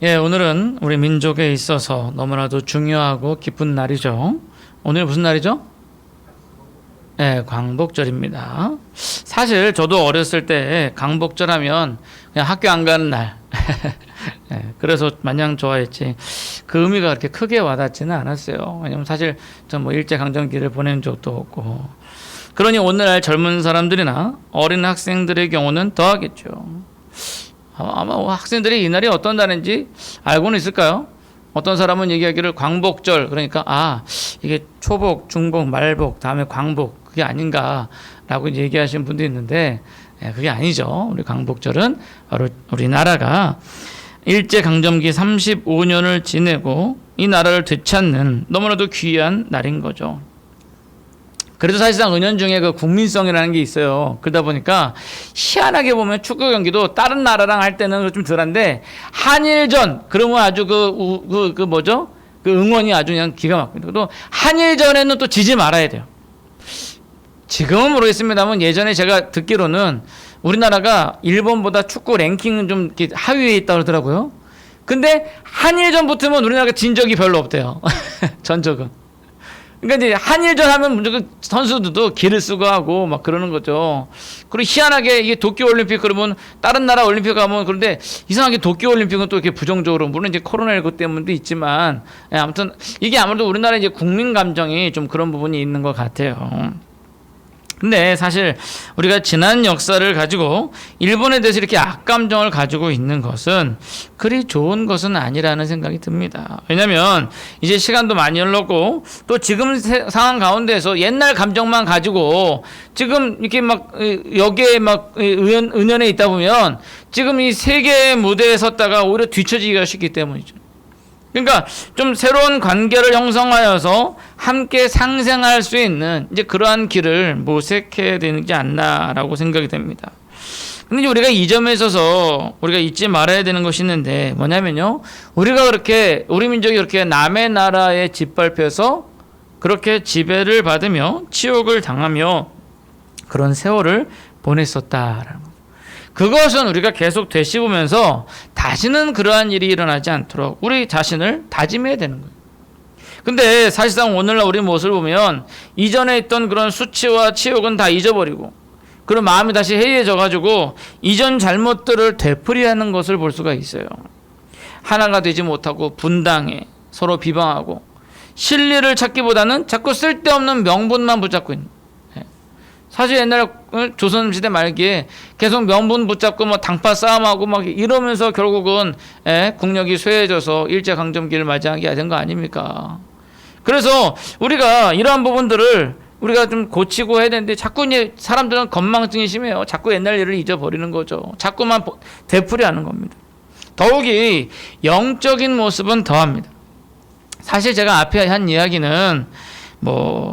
예, 오늘은 우리 민족에 있어서 너무나도 중요하고 기쁜 날이죠. 오늘 무슨 날이죠? 예, 광복절입니다. 사실 저도 어렸을 때 광복절 하면 그냥 학교 안 가는 날. 예, 그래서 마냥 좋아했지. 그 의미가 그렇게 크게 와닿지는 않았어요. 왜냐면 사실 전 뭐 일제강점기를 보낸 적도 없고. 그러니 오늘날 젊은 사람들이나 어린 학생들의 경우는 더 하겠죠. 아마 학생들이 이날이 어떤 날인지 알고는 있을까요? 어떤 사람은 얘기하기를 광복절, 그러니까 이게 초복, 중복, 말복, 다음에 광복, 그게 아닌가라고 얘기하시는 분도 있는데 그게 아니죠. 우리 광복절은 바로 우리나라가 일제강점기 35년을 지내고 이 나라를 되찾는 너무나도 귀한 날인 거죠. 그래도 사실상 은연중에 그 국민성이라는 게 있어요. 그러다 보니까 희한하게 보면 축구 경기도 다른 나라랑 할 때는 좀 덜한데 한일전 그러면 아주 그 응원이 아주 그냥 기가 막힙니다. 또 한일전에는 또 지지 말아야 돼요. 지금은 모르겠습니다만 예전에 제가 듣기로는 우리나라가 일본보다 축구 랭킹은 좀 하위에 있다고 그러더라고요. 근데 한일전 붙으면 우리나라가 진 적이 별로 없대요. 전적은. 그러니까 이제 한일전 하면 무조건 선수들도 기를 쓰고 하고 막 그러는 거죠. 그리고 희한하게 이게 도쿄올림픽 그러면 다른 나라 올림픽 가면 그런데 이상하게 도쿄올림픽은 또 이렇게 부정적으로 물론 이제 코로나19 때문도 있지만 아무튼 이게 아무래도 우리나라 이제 국민 감정이 좀 그런 부분이 있는 것 같아요. 근데 사실 우리가 지난 역사를 가지고 일본에 대해서 이렇게 악감정을 가지고 있는 것은 그리 좋은 것은 아니라는 생각이 듭니다. 왜냐하면 이제 시간도 많이 흘렀고 또 지금 상황 가운데서 옛날 감정만 가지고 지금 이렇게 막 여기에 막 은연에 있다 보면 지금 이 세계 무대에 섰다가 오히려 뒤처지기가 쉽기 때문이죠. 그러니까 좀 새로운 관계를 형성하여서 함께 상생할 수 있는 이제 그러한 길을 모색해야 되지 않나라고 생각이 됩니다. 근데 우리가 이 점에 있어서 우리가 잊지 말아야 되는 것이 있는데 뭐냐면요. 우리가 그렇게 우리 민족이 그렇게 남의 나라에 짓밟혀서 그렇게 지배를 받으며 치욕을 당하며 그런 세월을 보냈었다라는 거. 그것은 우리가 계속 되씹으면서 다시는 그러한 일이 일어나지 않도록 우리 자신을 다짐해야 되는 거예요. 근데 사실상 오늘날 우리 모습을 보면 이전에 있던 그런 수치와 치욕은 다 잊어버리고 그런 마음이 다시 해이해져가지고 이전 잘못들을 되풀이하는 것을 볼 수가 있어요. 하나가 되지 못하고 분당해 서로 비방하고 진리를 찾기보다는 자꾸 쓸데없는 명분만 붙잡고 있는. 사실 옛날 조선시대 말기에 계속 명분 붙잡고 뭐 당파 싸움하고 막 이러면서 결국은 국력이 쇠해져서 일제강점기를 맞이하게 된 거 아닙니까? 그래서 우리가 이러한 부분들을 우리가 좀 고치고 해야 되는데 자꾸 이제 사람들은 건망증이 심해요. 자꾸 옛날 일을 잊어버리는 거죠. 자꾸만 되풀이하는 겁니다. 더욱이 영적인 모습은 더합니다. 사실 제가 앞에 한 이야기는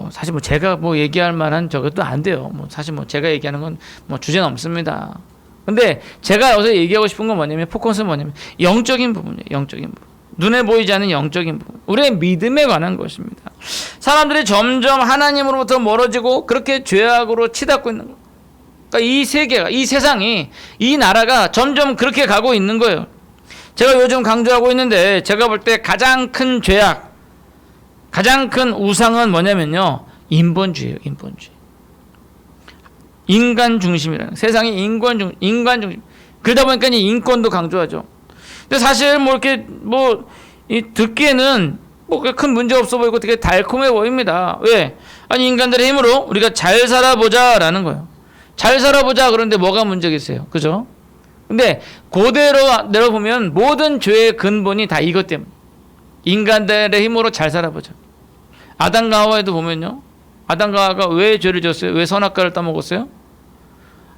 사실 제가 얘기할 만한 저것도 안 돼요. 사실 제가 얘기하는 건 주제는 없습니다. 근데 제가 여기서 얘기하고 싶은 건 뭐냐면, 포커스는 뭐냐면, 영적인 부분이에요. 영적인 부분. 눈에 보이지 않는 영적인 부분. 우리의 믿음에 관한 것입니다. 사람들이 점점 하나님으로부터 멀어지고, 그렇게 죄악으로 치닫고 있는 거예요. 그러니까 이 세계가, 이 세상이, 이 나라가 점점 그렇게 가고 있는 거예요. 제가 요즘 강조하고 있는데, 제가 볼 때 가장 큰 죄악, 가장 큰 우상은 뭐냐면요. 인본주의예요. 인본주의. 인간 중심이라는 세상이 인간 중심. 그러다 보니까 인권도 강조하죠. 근데 사실 듣기에는 큰 문제 없어 보이고 되게 달콤해 보입니다. 왜? 아니 인간들의 힘으로 우리가 잘 살아보자라는 거예요. 잘 살아보자 그런데 뭐가 문제겠어요? 그죠? 근데 그대로 내려보면 모든 죄의 근본이 다 이것 때문에. 인간들의 힘으로 잘 살아보자. 아담과 하와에도 보면요. 아담과 하와가 왜 죄를 지었어요? 왜 선악과를 따먹었어요?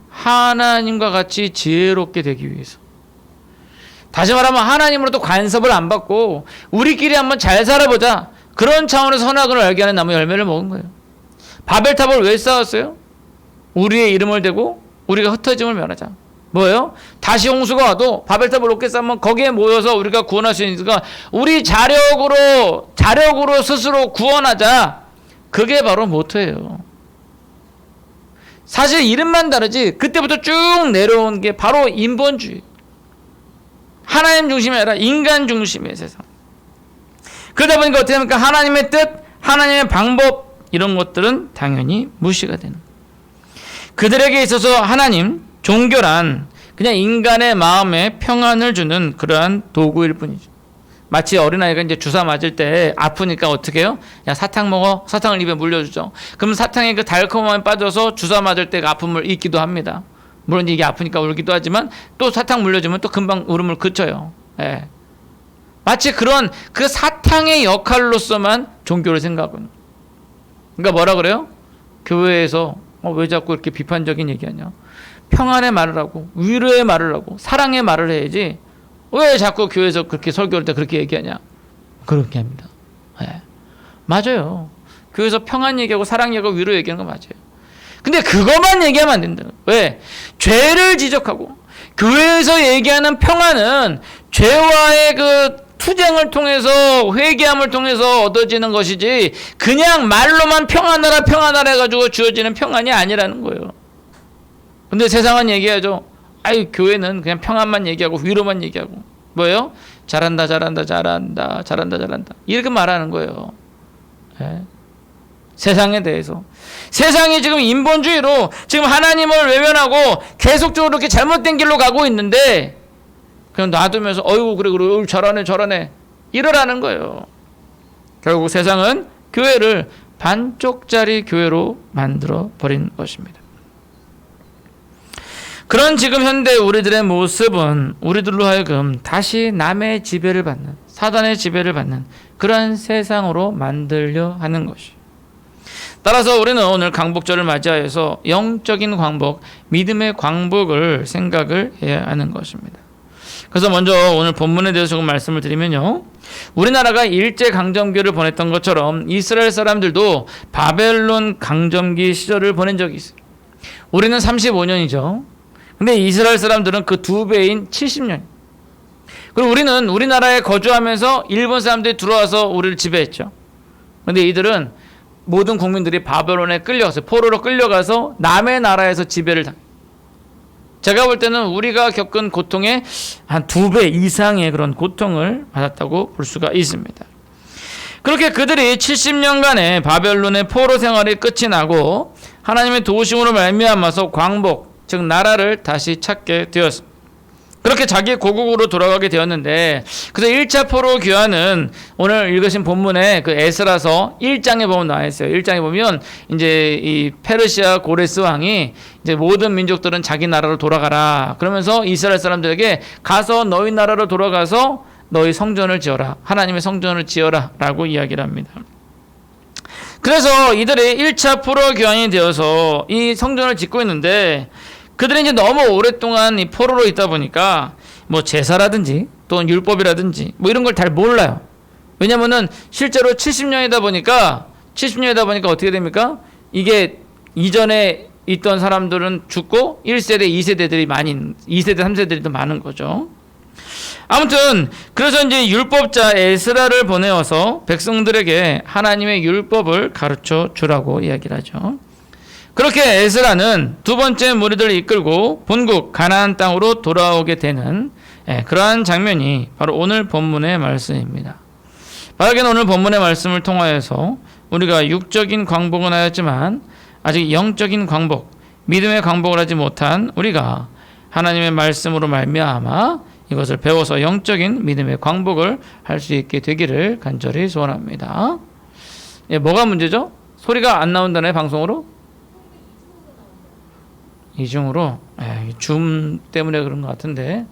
하나님과 같이 지혜롭게 되기 위해서. 다시 말하면 하나님으로부터 간섭을 안 받고 우리끼리 한번 잘 살아보자. 그런 차원에서 선악을 알게 하는 나무 열매를 먹은 거예요. 바벨탑을 왜 쌓았어요? 우리의 이름을 대고 우리가 흩어짐을 면하자. 뭐예요? 다시 홍수가 와도 바벨탑을 높게 쌓으면 거기에 모여서 우리가 구원할 수 있으니까 우리 자력으로 스스로 구원하자. 그게 바로 모토예요. 사실 이름만 다르지 그때부터 쭉 내려온 게 바로 인본주의. 하나님 중심이 아니라 인간 중심의 세상. 그러다 보니까 어떻게 합니까? 하나님의 뜻, 하나님의 방법 이런 것들은 당연히 무시가 되는. 그들에게 있어서 하나님, 종교란 그냥 인간의 마음에 평안을 주는 그러한 도구일 뿐이죠. 마치 어린아이가 이제 주사 맞을 때 아프니까 어떻게 해요? 야, 사탕 먹어. 사탕을 입에 물려주죠. 그럼 사탕의 그 달콤함에 빠져서 주사 맞을 때 그 아픔을 잊기도 합니다. 물론 이게 아프니까 울기도 하지만 또 사탕 물려주면 또 금방 울음을 그쳐요. 예. 마치 그런 그 사탕의 역할로서만 종교를 생각하는. 그러니까 뭐라 그래요? 교회에서 왜 자꾸 이렇게 비판적인 얘기하냐? 평안의 말을 하고 위로의 말을 하고 사랑의 말을 해야지 왜 자꾸 교회에서 그렇게 설교할 때 그렇게 얘기하냐? 그렇게 합니다. 네. 맞아요. 교회에서 평안 얘기하고 사랑 얘기하고 위로 얘기하는 거 맞아요. 근데 그것만 얘기하면 안 된다. 왜? 죄를 지적하고 교회에서 얘기하는 평안은 죄와의 그 투쟁을 통해서 회개함을 통해서 얻어지는 것이지 그냥 말로만 평안하라 평안하라 해가지고 주어지는 평안이 아니라는 거예요. 근데 세상은 얘기하죠. 아유, 교회는 그냥 평안만 얘기하고 위로만 얘기하고 뭐예요? 잘한다 잘한다 잘한다 잘한다 잘한다 이렇게 말하는 거예요. 네. 세상에 대해서 세상이 지금 인본주의로 지금 하나님을 외면하고 계속적으로 이렇게 잘못된 길로 가고 있는데 그냥 놔두면서 어이구 그래 저러네 이러라는 거예요. 결국 세상은 교회를 반쪽짜리 교회로 만들어 버린 것입니다. 그런 지금 현대 우리들의 모습은 우리들로 하여금 다시 남의 지배를 받는 사단의 지배를 받는 그런 세상으로 만들려 하는 것이. 따라서 우리는 오늘 광복절을 맞이하여서 영적인 광복, 믿음의 광복을 생각을 해야 하는 것입니다. 그래서 먼저 오늘 본문에 대해서 조금 말씀을 드리면요. 우리나라가 일제강점기를 보냈던 것처럼 이스라엘 사람들도 바벨론 강점기 시절을 보낸 적이 있어요. 우리는 35년이죠. 근데 이스라엘 사람들은 그 2배인 70년. 그리고 우리는 우리나라에 거주하면서 일본 사람들이 들어와서 우리를 지배했죠. 근데 이들은 모든 국민들이 바벨론에 끌려가서 포로로 끌려가서 남의 나라에서 지배를 당해요. 제가 볼 때는 우리가 겪은 고통의 한 2배 이상의 그런 고통을 받았다고 볼 수가 있습니다. 그렇게 그들이 70년간의 바벨론의 포로 생활이 끝이 나고 하나님의 도우심으로 말미암아서 광복, 즉 나라를 다시 찾게 되었습니다. 그렇게 자기 고국으로 돌아가게 되었는데 그래서 1차 포로 귀환은 오늘 읽으신 본문에 그 에스라서 1장에 보면 나와 있어요. 1장에 보면 이제 이 페르시아 고레스 왕이 이제 모든 민족들은 자기 나라로 돌아가라. 그러면서 이스라엘 사람들에게 가서 너희 나라로 돌아가서 너희 성전을 지어라. 하나님의 성전을 지어라. 라고 이야기를 합니다. 그래서 이들이 1차 포로 귀환이 되어서 이 성전을 짓고 있는데 그들이 이제 너무 오랫동안 이 포로로 있다 보니까 뭐 제사라든지 또는 율법이라든지 뭐 이런 걸 잘 몰라요. 왜냐면은 실제로 70년이다 보니까 어떻게 됩니까? 이게 이전에 있던 사람들은 죽고 1세대, 2세대들이 2세대, 3세대들이 더 많은 거죠. 아무튼 그래서 이제 율법자 에스라를 보내어서 백성들에게 하나님의 율법을 가르쳐 주라고 이야기를 하죠. 그렇게 에스라는 두 번째 무리들을 이끌고 본국 가나안 땅으로 돌아오게 되는 그러한 장면이 바로 오늘 본문의 말씀입니다. 바라기는 오늘 본문의 말씀을 통하여서 우리가 육적인 광복은 하였지만 아직 영적인 광복, 믿음의 광복을 하지 못한 우리가 하나님의 말씀으로 말미암아 이것을 배워서 영적인 믿음의 광복을 할 수 있게 되기를 간절히 소원합니다. 뭐가 문제죠? 소리가 안 나온다네, 방송으로? 이중으로 줌 때문에 그런 것 같은데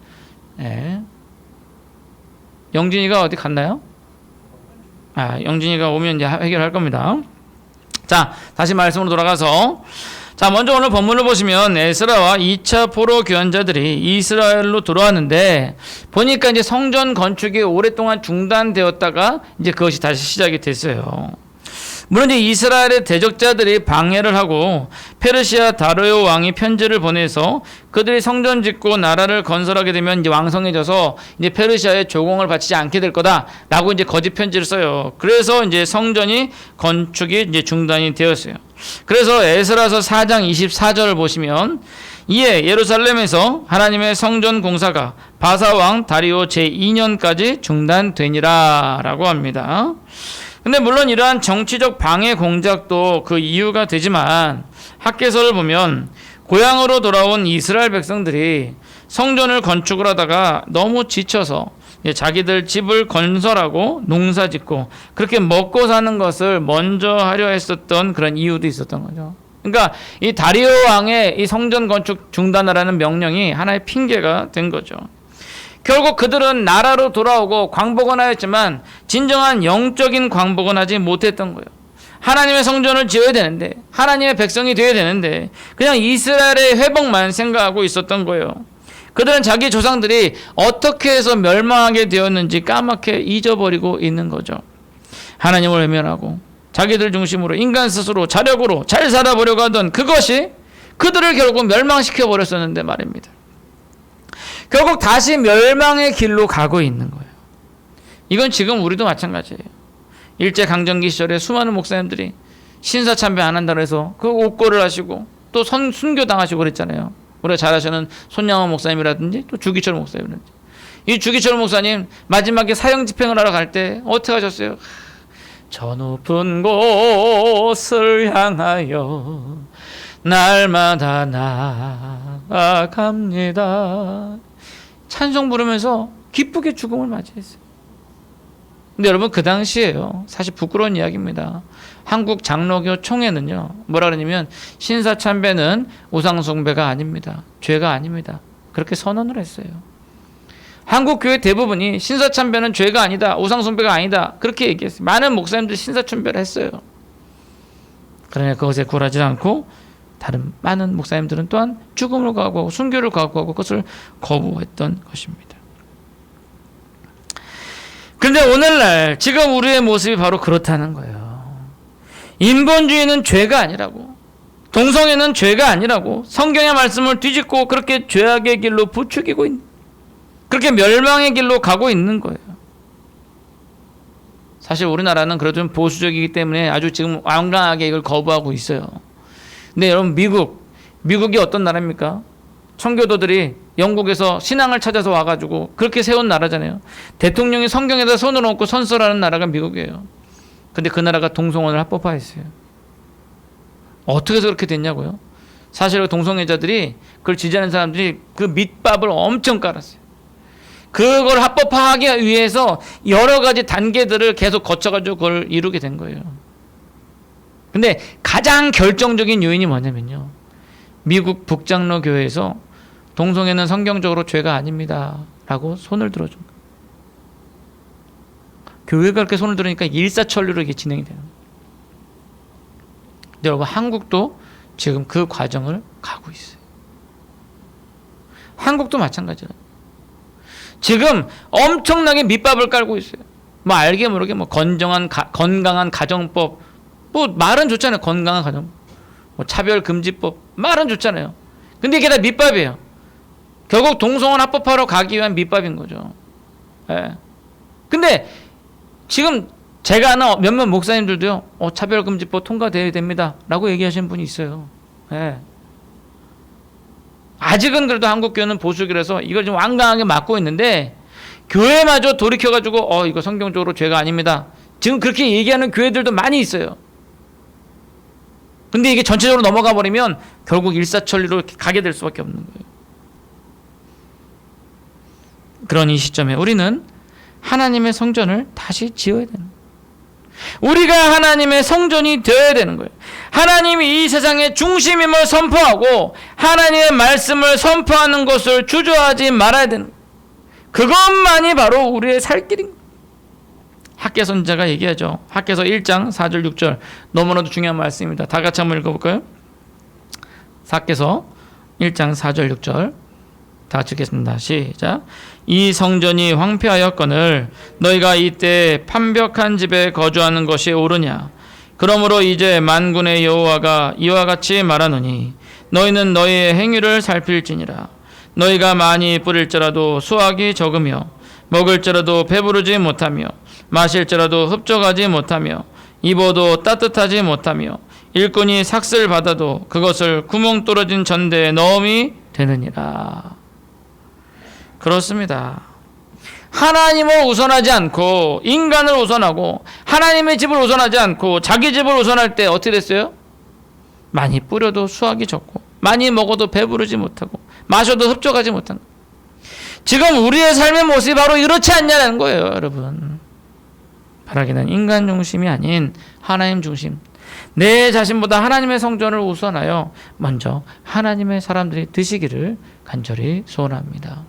영진이가 어디 갔나요? 영진이가 오면 이제 해결할 겁니다. 자, 다시 말씀으로 돌아가서 자, 먼저 오늘 본문을 보시면 에스라와 2차 포로 귀환자들이 이스라엘로 돌아왔는데 보니까 이제 성전 건축이 오랫동안 중단되었다가 이제 그것이 다시 시작이 됐어요. 물론 이제 이스라엘의 대적자들이 방해를 하고 페르시아 다리오 왕이 편지를 보내서 그들이 성전 짓고 나라를 건설하게 되면 이제 왕성해져서 이제 페르시아의 조공을 바치지 않게 될 거다라고 이제 거짓 편지를 써요. 그래서 이제 성전이 건축이 이제 중단이 되었어요. 그래서 에스라서 4장 24절을 보시면 이에 예루살렘에서 하나님의 성전 공사가 바사왕 다리오 제2년까지 중단되니라 라고 합니다. 근데 물론 이러한 정치적 방해 공작도 그 이유가 되지만 학개서를 보면 고향으로 돌아온 이스라엘 백성들이 성전을 건축을 하다가 너무 지쳐서 자기들 집을 건설하고 농사 짓고 그렇게 먹고 사는 것을 먼저 하려 했었던 그런 이유도 있었던 거죠. 그러니까 이 다리오 왕의 이 성전 건축 중단하라는 명령이 하나의 핑계가 된 거죠. 결국 그들은 나라로 돌아오고 광복은 하였지만 진정한 영적인 광복은 하지 못했던 거예요. 하나님의 성전을 지어야 되는데, 하나님의 백성이 되어야 되는데 그냥 이스라엘의 회복만 생각하고 있었던 거예요. 그들은 자기 조상들이 어떻게 해서 멸망하게 되었는지 까맣게 잊어버리고 있는 거죠. 하나님을 외면하고 자기들 중심으로 인간 스스로 자력으로 잘 살아보려고 하던 그것이 그들을 결국 멸망시켜 버렸었는데 말입니다. 결국 다시 멸망의 길로 가고 있는 거예요. 이건 지금 우리도 마찬가지예요. 일제강점기 시절에 수많은 목사님들이 신사참배 안 한다고 해서 그 옥고를 하시고 또 순교당하시고 그랬잖아요. 우리가 잘 아시는 손양원 목사님이라든지 또 주기철 목사님이라든지. 이 주기철 목사님 마지막에 사형 집행을 하러 갈 때 어떻게 하셨어요? 저 높은 곳을 향하여 날마다 나아갑니다. 찬송 부르면서 기쁘게 죽음을 맞이했어요. 근데 여러분 그 당시에요. 사실 부끄러운 이야기입니다. 한국 장로교 총회는요. 뭐라 그러냐면 신사참배는 우상숭배가 아닙니다. 죄가 아닙니다. 그렇게 선언을 했어요. 한국 교회 대부분이 신사참배는 죄가 아니다. 우상숭배가 아니다. 그렇게 얘기했어요. 많은 목사님들이 신사참배를 했어요. 그러나 그것에 굴하지 않고 다른 많은 목사님들은 또한 죽음을 각오하고 순교를 각오하고 그것을 거부했던 것입니다. 그런데 오늘날 지금 우리의 모습이 바로 그렇다는 거예요. 인본주의는 죄가 아니라고, 동성애는 죄가 아니라고 성경의 말씀을 뒤집고 그렇게 죄악의 길로 부추기고 있는, 그렇게 멸망의 길로 가고 있는 거예요. 사실 우리나라는 그래도 좀 보수적이기 때문에 아주 지금 완강하게 이걸 거부하고 있어요. 근데 여러분 미국이 어떤 나라입니까? 청교도들이 영국에서 신앙을 찾아서 와가지고 그렇게 세운 나라잖아요. 대통령이 성경에다 손을 얹고 선서라는 나라가 미국이에요. 근데 그 나라가 동성혼을 합법화했어요. 어떻게 해서 그렇게 됐냐고요? 사실 동성애자들이 그걸 지지하는 사람들이 그 밑밥을 엄청 깔았어요. 그걸 합법화하기 위해서 여러 가지 단계들을 계속 거쳐가지고 그걸 이루게 된 거예요. 근데 가장 결정적인 요인이 뭐냐면요. 미국 북장로교회에서 동성애는 성경적으로 죄가 아닙니다 라고 손을 들어준 거예요. 교회가 그렇게 손을 들으니까 일사천리로 이게 진행이 되는 거예요. 근데 여러분 한국도 지금 그 과정을 가고 있어요. 한국도 마찬가지예요. 지금 엄청나게 밑밥을 깔고 있어요. 뭐 알게 모르게 뭐 건강한 가정법, 뭐 말은 좋잖아요. 건강한 가정, 뭐 차별금지법 말은 좋잖아요. 근데 이게 다 밑밥이에요. 결국 동성혼 합법화로 가기 위한 밑밥인 거죠. 예. 근데 지금 제가 아는 몇몇 목사님들도요, 차별금지법 통과되어야 됩니다 라고 얘기하시는 분이 있어요. 예. 아직은 그래도 한국교회는 보수교라서 이걸 좀 완강하게 막고 있는데 교회마저 돌이켜가지고 이거 성경적으로 죄가 아닙니다. 지금 그렇게 얘기하는 교회들도 많이 있어요. 근데 이게 전체적으로 넘어가 버리면 결국 일사천리로 가게 될 수밖에 없는 거예요. 그런 이 시점에 우리는 하나님의 성전을 다시 지어야 되는 거예요. 우리가 하나님의 성전이 되어야 되는 거예요. 하나님이 이 세상의 중심임을 선포하고 하나님의 말씀을 선포하는 것을 주저하지 말아야 되는 거예요. 그것만이 바로 우리의 살 길인 거예요. 학개 선지자가 얘기하죠. 학개서 1장 4절 6절 너무나도 중요한 말씀입니다. 다 같이 한번 읽어볼까요? 학개서 1장 4절 6절 다 같이 읽겠습니다. 시작. 이 성전이 황폐하였거늘 너희가 이때 판벽한 집에 거주하는 것이 옳으냐. 그러므로 이제 만군의 여호와가 이와 같이 말하노니 너희는 너희의 행위를 살필지니라. 너희가 많이 뿌릴지라도 수확이 적으며 먹을지라도 배부르지 못하며 마실지라도 흡족하지 못하며 입어도 따뜻하지 못하며 일꾼이 삭슬 받아도 그것을 구멍 뚫어진 전대에 넣음이 되느니라. 그렇습니다. 하나님을 우선하지 않고 인간을 우선하고 하나님의 집을 우선하지 않고 자기 집을 우선할 때 어떻게 됐어요? 많이 뿌려도 수확이 적고 많이 먹어도 배부르지 못하고 마셔도 흡족하지 못한 거예요. 지금 우리의 삶의 모습이 바로 이렇지 않냐는 거예요, 여러분. 바라기는 인간 중심이 아닌 하나님 중심. 내 자신보다 하나님의 성전을 우선하여 먼저 하나님의 사람들이 드시기를 간절히 소원합니다.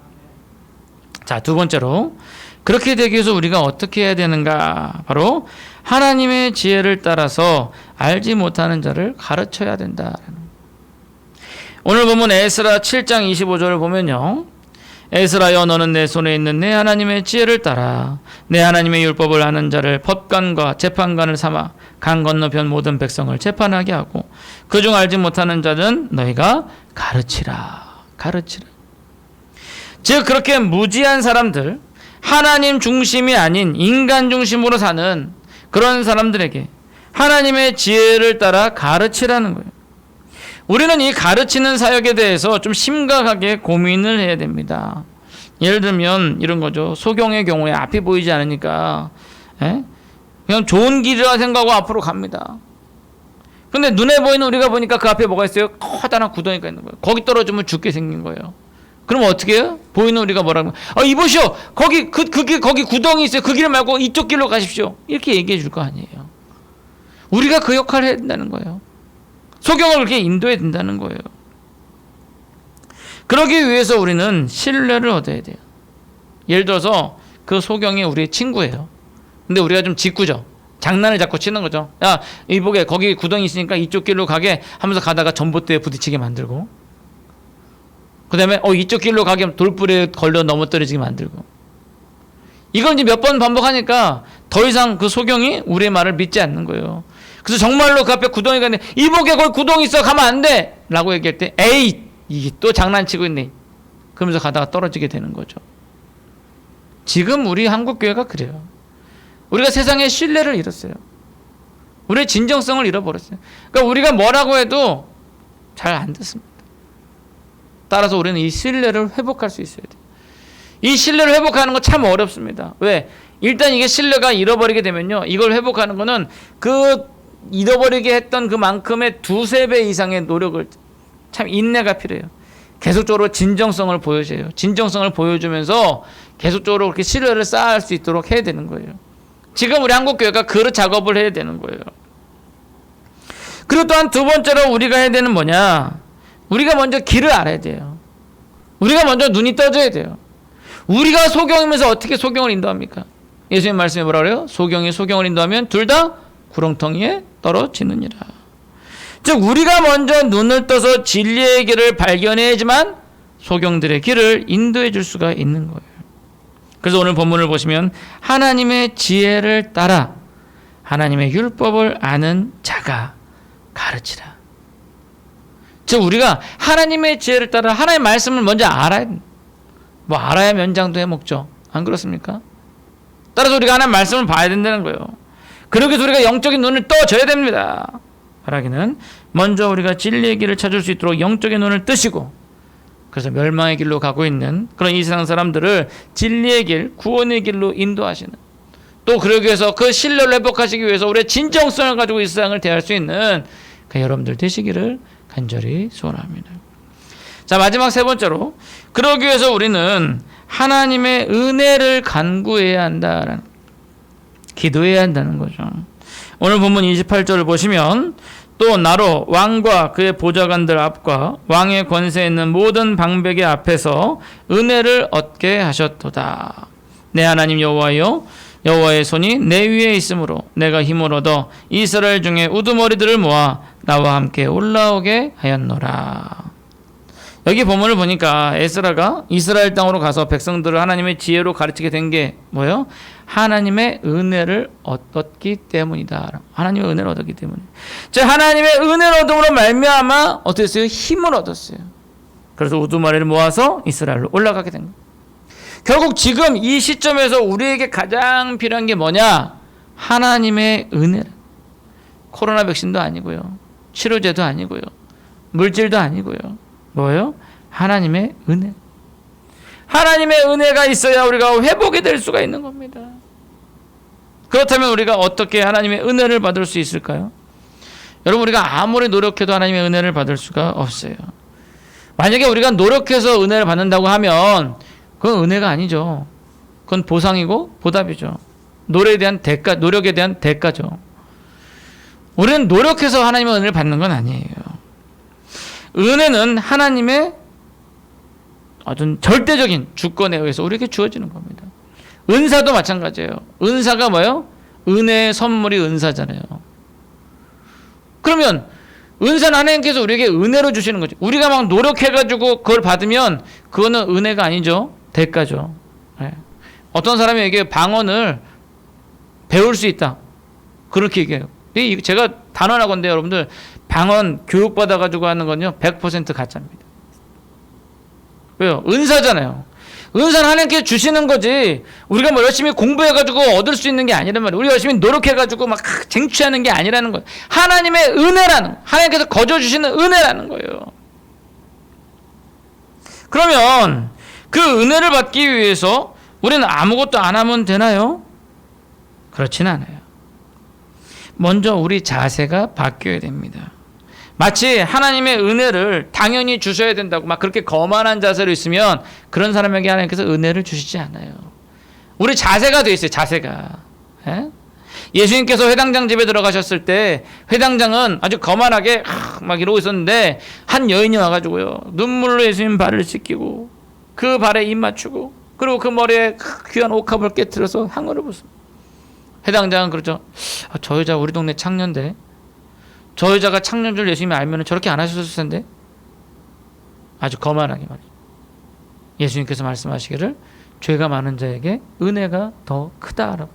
자, 두 번째로 그렇게 되기 위해서 우리가 어떻게 해야 되는가? 바로 하나님의 지혜를 따라서 알지 못하는 자를 가르쳐야 된다. 오늘 보면 에스라 7장 25절을 보면요. 에스라여 너는 내 손에 있는 내 하나님의 지혜를 따라 내 하나님의 율법을 아는 자를 법관과 재판관을 삼아 강 건너편 모든 백성을 재판하게 하고 그중 알지 못하는 자는 너희가 가르치라. 즉 그렇게 무지한 사람들, 하나님 중심이 아닌 인간 중심으로 사는 그런 사람들에게 하나님의 지혜를 따라 가르치라는 거예요. 우리는 이 가르치는 사역에 대해서 좀 심각하게 고민을 해야 됩니다. 예를 들면 이런 거죠. 소경의 경우에 앞이 보이지 않으니까 그냥 좋은 길이라 생각하고 앞으로 갑니다. 근데 눈에 보이는 우리가 보니까 그 앞에 뭐가 있어요? 커다란 구덩이가 있는 거예요. 거기 떨어지면 죽게 생긴 거예요. 그럼 어떻게 해요? 보이는 우리가 뭐라고? 이보시오. 거기 거기 구덩이 있어요. 그 길 말고 이쪽 길로 가십시오. 이렇게 얘기해 줄 거 아니에요. 우리가 그 역할을 해야 된다는 거예요. 소경을 그렇게 인도해야 된다는 거예요. 그러기 위해서 우리는 신뢰를 얻어야 돼요. 예를 들어서 그 소경이 우리의 친구예요. 근데 우리가 좀 짓궂죠. 장난을 자꾸 치는 거죠. 야, 이보게 거기 구덩이 있으니까 이쪽 길로 가게 하면서 가다가 전봇대에 부딪히게 만들고, 그 다음에 이쪽 길로 가게 돌불에 걸려 넘어뜨리게 만들고. 이걸 이제 몇 번 반복하니까 더 이상 그 소경이 우리의 말을 믿지 않는 거예요. 그래서 정말로 그 앞에 구덩이가 있는데 이보게 거기 구덩이 있어 가면 안 돼 라고 얘기할 때 에이 이게 또 장난치고 있네 그러면서 가다가 떨어지게 되는 거죠. 지금 우리 한국교회가 그래요. 우리가 세상에 신뢰를 잃었어요. 우리의 진정성을 잃어버렸어요. 그러니까 우리가 뭐라고 해도 잘 안 듣습니다. 따라서 우리는 이 신뢰를 회복할 수 있어야 돼요. 이 신뢰를 회복하는 거 참 어렵습니다. 왜? 일단 이게 신뢰가 잃어버리게 되면요, 이걸 회복하는 거는 그 잃어버리게 했던 그만큼의 두세 배 이상의 노력을, 참 인내가 필요해요. 계속적으로 진정성을 보여줘요. 진정성을 보여주면서 계속적으로 그렇게 신뢰를 쌓을 수 있도록 해야 되는 거예요. 지금 우리 한국교회가 그 작업을 해야 되는 거예요. 그리고 또한 두 번째로 우리가 해야 되는 뭐냐? 우리가 먼저 길을 알아야 돼요. 우리가 먼저 눈이 떠져야 돼요. 우리가 소경이면서 어떻게 소경을 인도합니까? 예수님 말씀에 뭐라 그래요? 소경이 소경을 인도하면 둘 다 구렁텅이에 떨어지느니라. 즉 우리가 먼저 눈을 떠서 진리의 길을 발견해야지만 소경들의 길을 인도해 줄 수가 있는 거예요. 그래서 오늘 본문을 보시면 하나님의 지혜를 따라 하나님의 율법을 아는 자가 가르치라. 즉 우리가 하나님의 지혜를 따라 하나님의 말씀을 먼저 알아야 됩니다. 뭐 알아야 면장도 해먹죠. 안 그렇습니까? 따라서 우리가 하나님의 말씀을 봐야 된다는 거예요. 그러기 위해서 우리가 영적인 눈을 떠줘야 됩니다. 바라기는 먼저 우리가 진리의 길을 찾을 수 있도록 영적인 눈을 뜨시고, 그래서 멸망의 길로 가고 있는 그런 이 세상 사람들을 진리의 길, 구원의 길로 인도하시는, 또 그러기 위해서 그 신뢰를 회복하시기 위해서 우리의 진정성을 가지고 이 세상을 대할 수 있는 그 여러분들 되시기를 간절히 소원합니다. 자, 마지막 세 번째로 그러기 위해서 우리는 하나님의 은혜를 간구해야 한다라는, 기도해야 한다는 거죠. 오늘 본문 28절을 보시면 또 나로 왕과 그의 보좌관들 앞과 왕의 권세에 있는 모든 방백의 앞에서 은혜를 얻게 하셨도다. 내 하나님 여호와여, 여호와의 손이 내 위에 있으므로 내가 힘을 얻어 이스라엘 중에 우두머리들을 모아 나와 함께 올라오게 하였노라. 여기 본문을 보니까 에스라가 이스라엘 땅으로 가서 백성들을 하나님의 지혜로 가르치게 된 게 뭐예요? 하나님의 은혜를 얻었기 때문이다. 하나님의 은혜를 얻었기 때문에. 즉 하나님의 은혜를 얻음으로 말미암아 어떻게 했어요? 힘을 얻었어요. 그래서 우두머리를 모아서 이스라엘로 올라가게 된 거예요. 결국 지금 이 시점에서 우리에게 가장 필요한 게 뭐냐? 하나님의 은혜. 코로나 백신도 아니고요. 치료제도 아니고요. 물질도 아니고요. 뭐예요? 하나님의 은혜. 하나님의 은혜가 있어야 우리가 회복이 될 수가 있는 겁니다. 그렇다면 우리가 어떻게 하나님의 은혜를 받을 수 있을까요? 여러분, 우리가 아무리 노력해도 하나님의 은혜를 받을 수가 없어요. 만약에 우리가 노력해서 은혜를 받는다고 하면 그건 은혜가 아니죠. 그건 보상이고 보답이죠. 노력에 대한 대가죠. 우리는 노력해서 하나님의 은혜를 받는 건 아니에요. 은혜는 하나님의 아주 절대적인 주권에 의해서 우리에게 주어지는 겁니다. 은사도 마찬가지예요. 은사가 뭐예요? 은혜의 선물이 은사잖아요. 그러면 은사는 하나님께서 우리에게 은혜로 주시는 거죠. 우리가 막 노력해가지고 그걸 받으면 그거는 은혜가 아니죠. 대가죠. 네. 어떤 사람에게 방언을 배울 수 있다. 그렇게 얘기해요. 제가 단언하건데 여러분들, 방언 교육받아가지고 하는 건요 100% 가짜입니다. 왜요? 은사잖아요. 은사는 하나님께서 주시는 거지, 우리가 뭐 열심히 공부해가지고 얻을 수 있는 게 아니란 말이에요. 우리가 열심히 노력해가지고 막 쟁취하는 게 아니라는 거예요. 하나님의 은혜라는, 하나님께서 거저 주시는 은혜라는 거예요. 그러면 그 은혜를 받기 위해서 우리는 아무것도 안 하면 되나요? 그렇진 않아요. 먼저 우리 자세가 바뀌어야 됩니다. 마치 하나님의 은혜를 당연히 주셔야 된다고 막 그렇게 거만한 자세로 있으면 그런 사람에게 하나님께서 은혜를 주시지 않아요. 우리 자세가 돼 있어요. 자세가. 예? 예수님께서 회당장 집에 들어가셨을 때 회당장은 아주 거만하게 막 이러고 있었는데 한 여인이 와가지고요, 눈물로 예수님 발을 씻기고 그 발에 입 맞추고 그리고 그 머리에 귀한 옥합을 깨트려서 향을 입었습니다. 회당장은 그러죠. 저 여자 우리 동네 창녀인데, 저 여자가 창녀인 줄 예수님이 알면 저렇게 안 하셨을 텐데. 아주 거만하게 말이죠. 예수님께서 말씀하시기를 죄가 많은 자에게 은혜가 더 크다라고.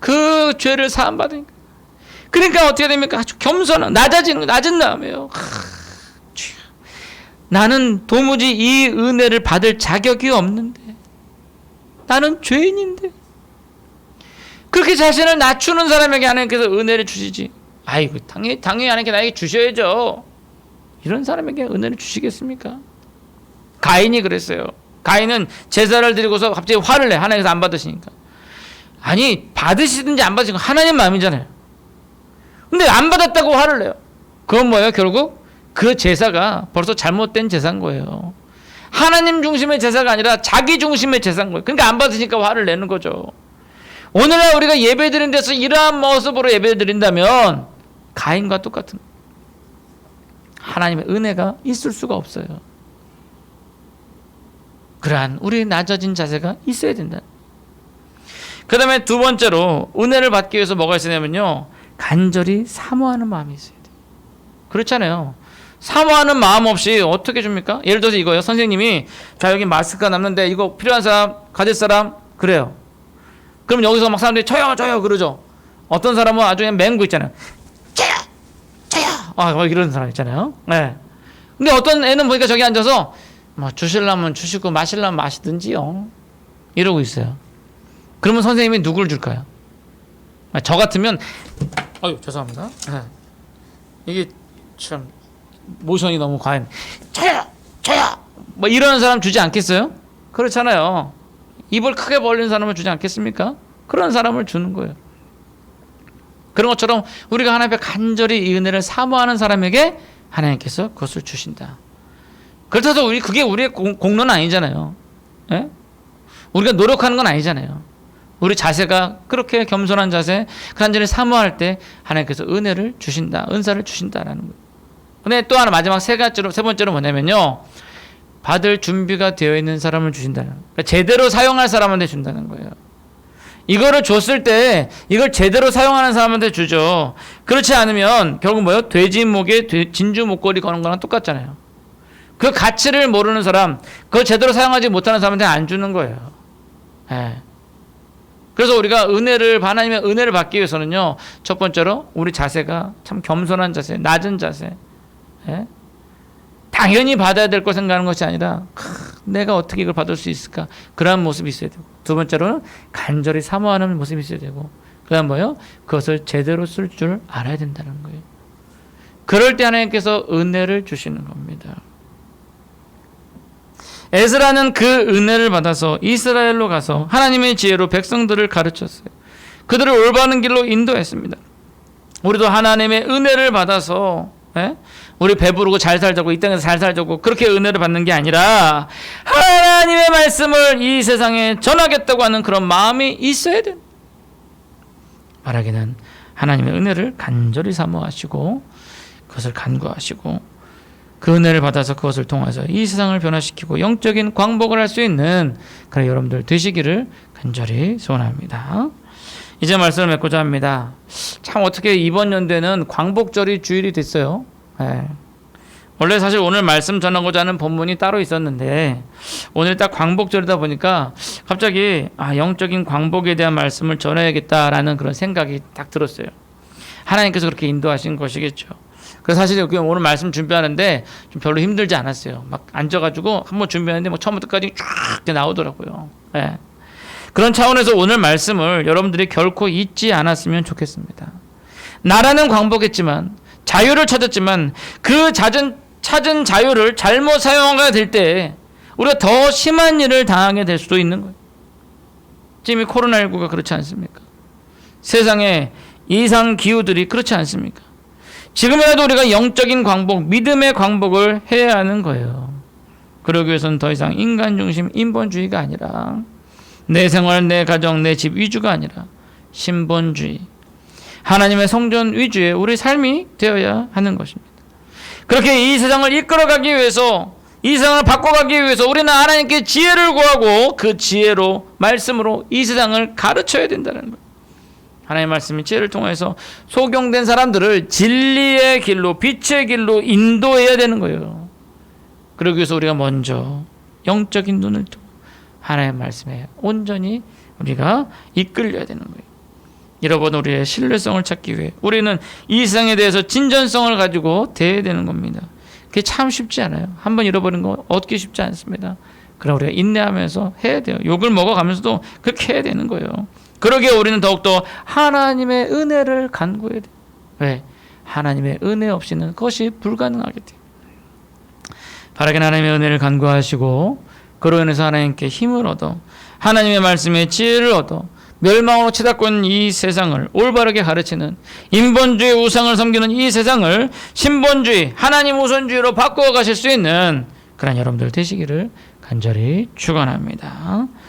그 죄를 사함 받으니까. 그러니까 어떻게 됩니까? 아주 겸손한, 낮은 마음이에요. 나는 도무지 이 은혜를 받을 자격이 없는데, 나는 죄인인데. 그렇게 자신을 낮추는 사람에게 하나님께서 은혜를 주시지. 아이고, 당연히 하나님께 나에게 주셔야죠. 이런 사람에게 은혜를 주시겠습니까? 가인이 그랬어요. 가인은 제사를 드리고서 갑자기 화를 내. 하나님께서 안 받으시니까. 아니, 받으시든지 안 받으시든 하나님 마음이잖아요. 근데 안 받았다고 화를 내요. 그건 뭐예요? 결국 그 제사가 벌써 잘못된 제사인 거예요. 하나님 중심의 제사가 아니라 자기 중심의 제사인 거예요. 그러니까 안 받으니까 화를 내는 거죠. 오늘날 우리가 예배 드린 데서 이러한 모습으로 예배 드린다면 가인과 똑같은, 하나님의 은혜가 있을 수가 없어요. 그러한 우리 낮아진 자세가 있어야 된다. 그 다음에 두 번째로 은혜를 받기 위해서 뭐가 있으냐면요, 간절히 사모하는 마음이 있어야 돼요. 그렇잖아요. 사모하는 마음 없이 어떻게 줍니까? 예를 들어서 이거요. 선생님이 자, 여기 마스크가 남는데 이거 필요한 사람, 가질 사람? 그래요. 그럼 여기서 막 사람들이 저요 그러죠. 어떤 사람은 아주 그냥 맹구 있잖아요. 저요 이런 사람 있잖아요. 네. 근데 어떤 애는 보니까 저기 앉아서 뭐 주실라면 주시고 마실라면 마시든지요, 이러고 있어요. 그러면 선생님이 누굴 줄까요? 저 같으면 죄송합니다. 네. 이게 참 모션이 너무 과연 저요 뭐 이러는 사람 주지 않겠어요? 그렇잖아요. 입을 크게 벌린 사람을 주지 않겠습니까? 그런 사람을 주는 거예요. 그런 것처럼 우리가 하나님 앞에 간절히 이 은혜를 사모하는 사람에게 하나님께서 그것을 주신다. 그렇다고 그게 우리의 공로는 아니잖아요. 예? 우리가 노력하는 건 아니잖아요. 우리 자세가 그렇게 겸손한 자세, 간절히 사모할 때 하나님께서 은혜를 주신다, 은사를 주신다라는 거예요. 근데 또 하나 마지막 세 번째로 뭐냐면요, 받을 준비가 되어 있는 사람을 주신다는 거예요. 그러니까 제대로 사용할 사람한테 준다는 거예요. 이거를 줬을 때 이걸 제대로 사용하는 사람한테 주죠. 그렇지 않으면 결국 뭐예요? 돼지 목에 진주 목걸이 거는 거랑 똑같잖아요. 그 가치를 모르는 사람, 그걸 제대로 사용하지 못하는 사람한테 안 주는 거예요. 예. 그래서 우리가 하나님의 은혜를 받기 위해서는요, 첫 번째로 우리 자세가 참 겸손한 자세, 낮은 자세. 예? 당연히 받아야 될 거 생각하는 것이 아니라 내가 어떻게 이걸 받을 수 있을까, 그런 모습이 있어야 되고, 두 번째로는 간절히 사모하는 모습이 있어야 되고, 그 다음 뭐예요? 그것을 제대로 쓸 줄 알아야 된다는 거예요. 그럴 때 하나님께서 은혜를 주시는 겁니다. 에스라는 그 은혜를 받아서 이스라엘로 가서 하나님의 지혜로 백성들을 가르쳤어요. 그들을 올바른 길로 인도했습니다. 우리도 하나님의 은혜를 받아서 우리 배부르고 잘 살자고 이 땅에서 잘 살자고 그렇게 은혜를 받는 게 아니라 하나님의 말씀을 이 세상에 전하겠다고 하는 그런 마음이 있어야 돼. 말하기는 하나님의 은혜를 간절히 사모하시고 그것을 간구하시고 그 은혜를 받아서 그것을 통해서 이 세상을 변화시키고 영적인 광복을 할 수 있는 그런 여러분들 되시기를 간절히 소원합니다. 이제 말씀을 맺고자 합니다. 참 어떻게 이번 연대는 광복절이 주일이 됐어요. 원래 사실 오늘 말씀 전하고자 하는 본문이 따로 있었는데 오늘 딱 광복절이다 보니까 갑자기 영적인 광복에 대한 말씀을 전해야겠다라는 그런 생각이 딱 들었어요. 하나님께서 그렇게 인도하신 것이겠죠. 그래서 사실 오늘 말씀 준비하는데 좀 별로 힘들지 않았어요. 막 앉아가지고 한번 준비하는데 뭐 처음부터 끝까지 쫙 나오더라고요. 그런 차원에서 오늘 말씀을 여러분들이 결코 잊지 않았으면 좋겠습니다. 나라는 광복했지만 자유를 찾았지만 그 찾은 자유를 잘못 사용하게 될 때 우리가 더 심한 일을 당하게 될 수도 있는 거예요. 지금 이 코로나19가 그렇지 않습니까? 세상의 이상 기후들이 그렇지 않습니까? 지금이라도 우리가 영적인 광복, 믿음의 광복을 해야 하는 거예요. 그러기 위해서는 더 이상 인간 중심, 인본주의가 아니라 내 생활, 내 가정, 내 집 위주가 아니라 신본주의, 하나님의 성전 위주의 우리 삶이 되어야 하는 것입니다. 그렇게 이 세상을 이끌어가기 위해서, 이 세상을 바꿔가기 위해서 우리는 하나님께 지혜를 구하고 그 지혜로, 말씀으로 이 세상을 가르쳐야 된다는 거예요. 하나님의 말씀이 지혜를 통해서 소경된 사람들을 진리의 길로, 빛의 길로 인도해야 되는 거예요. 그러기 위해서 우리가 먼저 영적인 눈을 뜨고 하나님의 말씀에 온전히 우리가 이끌려야 되는 거예요. 잃어버린 우리의 신뢰성을 찾기 위해 우리는 이 세상에 대해서 진전성을 가지고 대해야 되는 겁니다. 그게 참 쉽지 않아요. 한번 잃어버린 거 얻기 쉽지 않습니다. 그럼 우리가 인내하면서 해야 돼요. 욕을 먹어가면서도 그렇게 해야 되는 거예요. 그러기에 우리는 더욱더 하나님의 은혜를 간구해야 돼요. 왜? 하나님의 은혜 없이는 그것이 불가능하게 돼요. 바라긴 하나님의 은혜를 간구하시고 그로 인해서 하나님께 힘을 얻어 하나님의 말씀에 지혜를 얻어 멸망으로 치닫고 있는 이 세상을 올바르게 가르치는 인본주의 우상을 섬기는 이 세상을 신본주의, 하나님 우선주의로 바꾸어 가실 수 있는 그런 여러분들 되시기를 간절히 축원합니다.